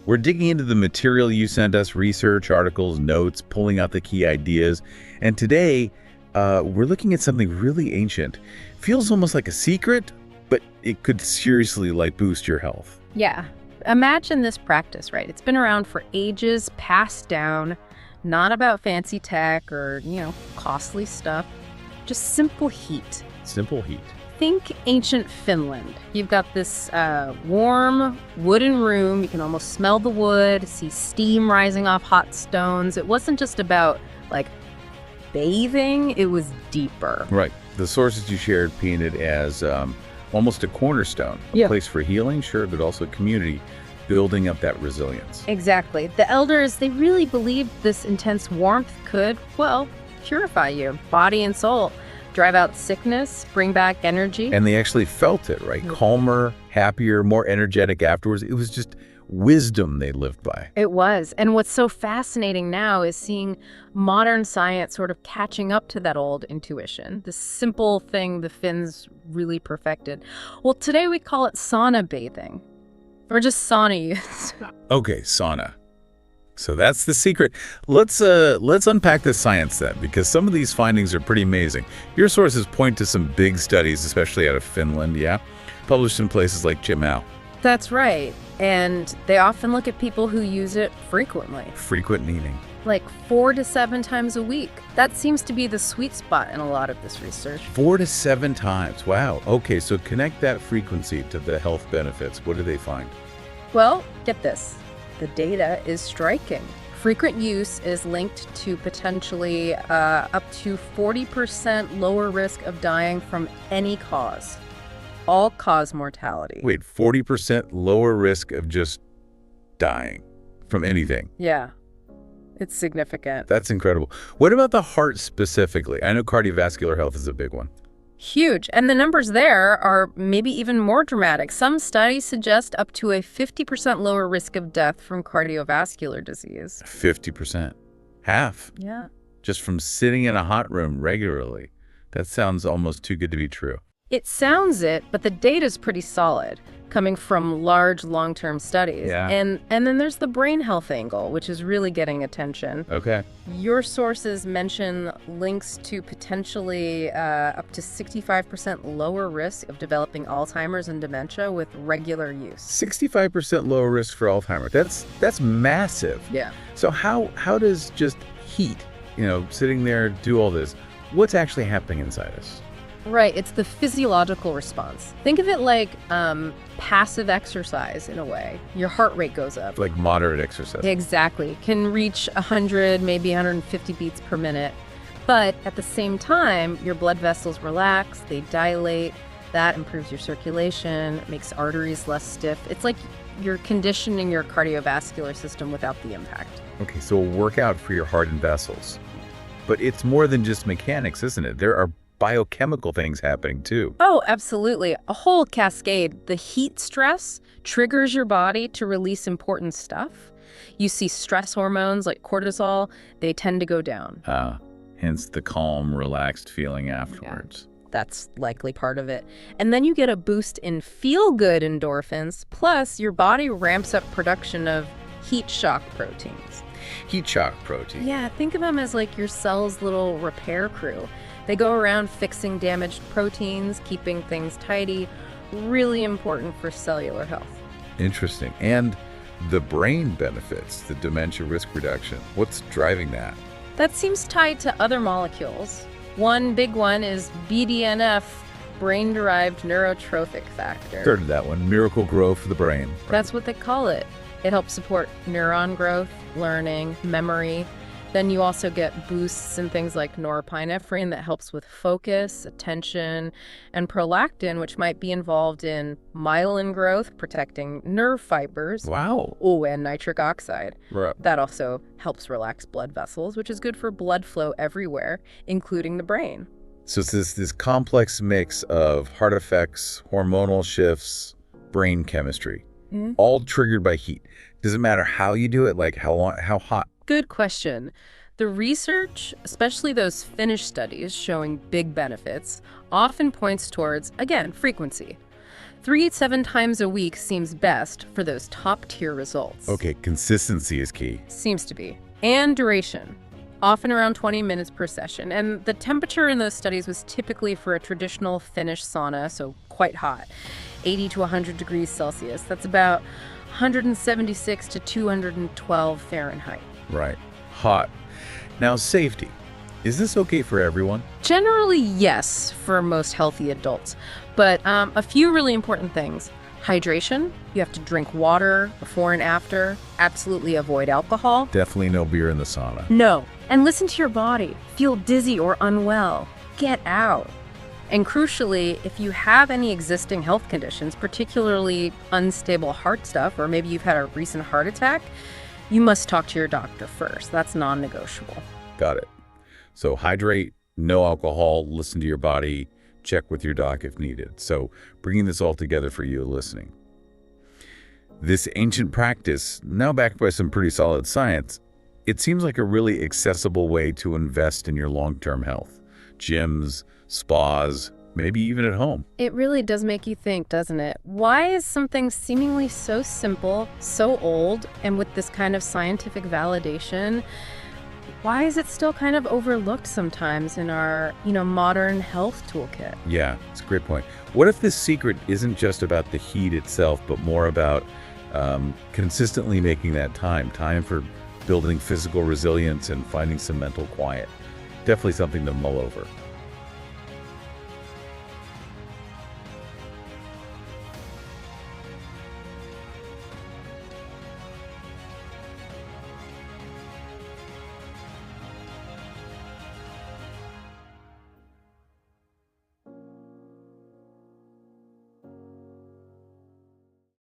We're digging into the material you sent us, research, articles, notes, pulling out the key ideas. And today, we're looking at something really ancient. Feels almost like a secret, but it could seriously boost your health. Yeah. Imagine this practice, right? It's been around for ages, passed down, not about fancy tech or, costly stuff, just simple heat. Simple heat. Think ancient Finland. You've got this warm wooden room. You can almost smell the wood, see steam rising off hot stones. It wasn't just about, bathing. It was deeper. Right. The sources you shared painted as almost a cornerstone, a place for healing, sure, but also community, building up that resilience. Exactly. The elders, they really believed this intense warmth could, purify you, body and soul. Drive out sickness, bring back energy. And they actually felt it, right? Calmer, happier, more energetic afterwards. It was just wisdom they lived by. It was. And what's so fascinating now is seeing modern science sort of catching up to that old intuition, the simple thing the Finns really perfected. Well, today we call it sauna bathing, or just sauna use. Okay, sauna. So that's the secret. Let's unpack the science then, because some of these findings are pretty amazing. Your sources point to some big studies, especially out of Finland, published in places like JAMA. That's right. And they often look at people who use it frequently. Frequent meaning? 4 to 7 times a week. That seems to be the sweet spot in a lot of this research. 4 to 7 times. Wow. Okay, so connect that frequency to the health benefits. What do they find? Well, get this. The data is striking. Frequent use is linked to potentially up to 40% lower risk of dying from any cause. All-cause mortality. Wait, 40% lower risk of just dying from anything? Yeah, it's significant. That's incredible. What about the heart specifically? I know cardiovascular health is a big one. Huge. And the numbers there are maybe even more dramatic. Some studies suggest up to a 50% lower risk of death from cardiovascular disease. 50%. Half. Yeah. Just from sitting in a hot room regularly. That sounds almost too good to be true. It sounds it, but the data's pretty solid, coming from large long-term studies. Yeah. And then there's the brain health angle, which is really getting attention. Okay. Your sources mention links to potentially up to 65% lower risk of developing Alzheimer's and dementia with regular use. 65% lower risk for Alzheimer's. That's massive. Yeah. So how does just heat, sitting there do all this? What's actually happening inside us? Right, it's the physiological response. Think of it like passive exercise in a way. Your heart rate goes up. Like moderate exercise. Exactly. Can reach 100, maybe 150 beats per minute. But at the same time, your blood vessels relax, they dilate. That improves your circulation, makes arteries less stiff. It's like you're conditioning your cardiovascular system without the impact. Okay, so a workout for your heart and vessels. But it's more than just mechanics, isn't it? There are biochemical things happening too. Oh, absolutely. A whole cascade. The heat stress triggers your body to release important stuff. You see stress hormones like cortisol, they tend to go down. Hence the calm, relaxed feeling afterwards. Yeah, that's likely part of it. And then you get a boost in feel-good endorphins, plus your body ramps up production of heat shock proteins. Heat shock protein. Yeah, think of them as like your cell's little repair crew. They go around fixing damaged proteins, keeping things tidy. Really important for cellular health. Interesting. And the brain benefits, the dementia risk reduction. What's driving that? That seems tied to other molecules. One big one is BDNF, brain-derived neurotrophic factor. Heard of that one. Miracle grow for the brain. That's what they call it. It helps support neuron growth, learning, memory. Then you also get boosts in things like norepinephrine that helps with focus, attention, and prolactin, which might be involved in myelin growth, protecting nerve fibers. Wow. Oh, and nitric oxide. Right. That also helps relax blood vessels, which is good for blood flow everywhere, including the brain. So it's this complex mix of heart effects, hormonal shifts, brain chemistry, all triggered by heat. Does it matter how you do it? Like how hot? Good question. The research, especially those Finnish studies showing big benefits, often points towards, again, frequency. 3-7 times a week seems best for those top-tier results. Okay, consistency is key. Seems to be. And duration. Often around 20 minutes per session. And the temperature in those studies was typically for a traditional Finnish sauna, so quite hot, 80 to 100 degrees Celsius. That's about 176 to 212 Fahrenheit. Right. Hot. Now, safety. Is this okay for everyone? Generally, yes, for most healthy adults. But a few really important things. Hydration. You have to drink water before and after. Absolutely avoid alcohol. Definitely no beer in the sauna. No. And listen to your body. Feel dizzy or unwell. Get out. And crucially, if you have any existing health conditions, particularly unstable heart stuff, or maybe you've had a recent heart attack, you must talk to your doctor first. That's non-negotiable. Got it. So hydrate, no alcohol, listen to your body, check with your doc if needed. So bringing this all together for you listening. This ancient practice, now backed by some pretty solid science, it seems like a really accessible way to invest in your long-term health. Gyms, spas, maybe even at home. It really does make you think, doesn't it? Why is something seemingly so simple, so old, and with this kind of scientific validation, why is it still kind of overlooked sometimes in our, modern health toolkit? Yeah, it's a great point. What if this secret isn't just about the heat itself, but more about consistently making that time for building physical resilience and finding some mental quiet? Definitely something to mull over.